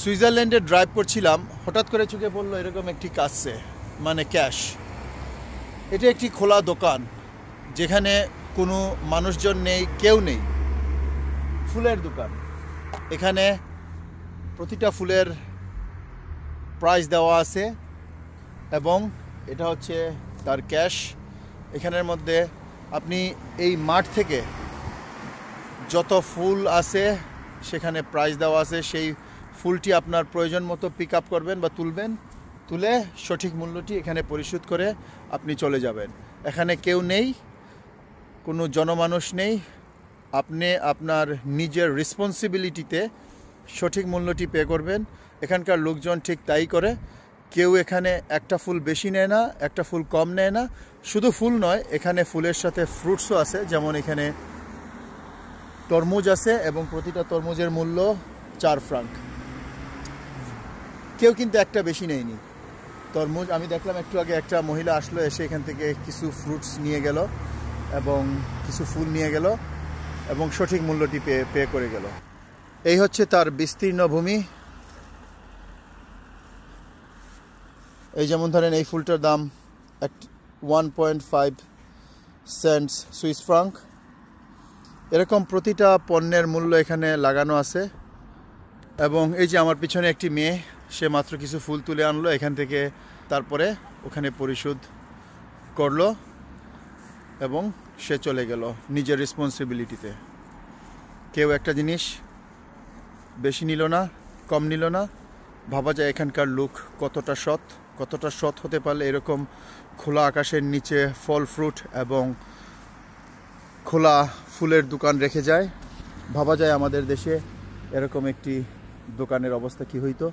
সুইজারল্যান্ডে ড্রাইভ করছিলাম, হঠাৎ করে চোখে পড়লো এরকম একটি কাছে, মানে ক্যাশ। এটা একটি খোলা দোকান যেখানে কোনো মানুষজন নেই, কেউ নেই। ফুলের দোকান। এখানে প্রতিটা ফুলের প্রাইস দেওয়া আছে এবং এটা হচ্ছে তার ক্যাশ। এখানের মধ্যে আপনি এই মাঠ থেকে যত ফুল আছে সেখানে প্রাইস দেওয়া আছে, সেই ফুলটি আপনার প্রয়োজন মতো পিক আপ করবেন বা তুলে সঠিক মূল্যটি এখানে পরিশোধ করে আপনি চলে যাবেন। এখানে কেউ নেই, কোনো জনমানুষ নেই। আপনি আপনার নিজের রেসপন্সিবিলিটিতে সঠিক মূল্যটি পে করবেন। এখানকার লোকজন ঠিক তাই করে। কেউ এখানে একটা ফুল বেশি নেয় না, একটা ফুল কম নেয় না। শুধু ফুল নয়, এখানে ফুলের সাথে ফ্রুটসও আছে। যেমন এখানে তরমুজ আছে এবং প্রতিটা তরমুজের মূল্য 4 ফ্রাঙ্ক। কেউ কিন্তু একটা বেশি নেয়নি তরমুজ। আমি দেখলাম একটু আগে একটা মহিলা আসলো, এসে এখান থেকে কিছু ফ্রুটস নিয়ে গেল এবং কিছু ফুল নিয়ে গেল এবং সঠিক মূল্যটি পে করে গেল। এই হচ্ছে তার বিস্তীর্ণ ভূমি। এই যেমন ধরেন এই ফুলটার দাম 1.5 সেন্টস সুইস ফ্রাঙ্ক। এরকম প্রতিটা পণ্যের মূল্য এখানে লাগানো আছে। এবং এই যে আমার পিছনে একটি মেয়ে, সে মাত্র কিছু ফুল তুলে আনলো এখান থেকে, তারপরে ওখানে পরিশোধ করলো এবং সে চলে গেল নিজের রেসপন্সিবিলিটিতে। কেউ একটা জিনিস বেশি নিল না, কম নিল না। ভাবা যায় এখানকার লোক কতটা সৎ হতে পারলে এরকম খোলা আকাশের নিচে ফল ফ্রুট এবং খোলা ফুলের দোকান রেখে যায়। ভাবা যায় আমাদের দেশে এরকম একটি দোকানের অবস্থা কি হইতো।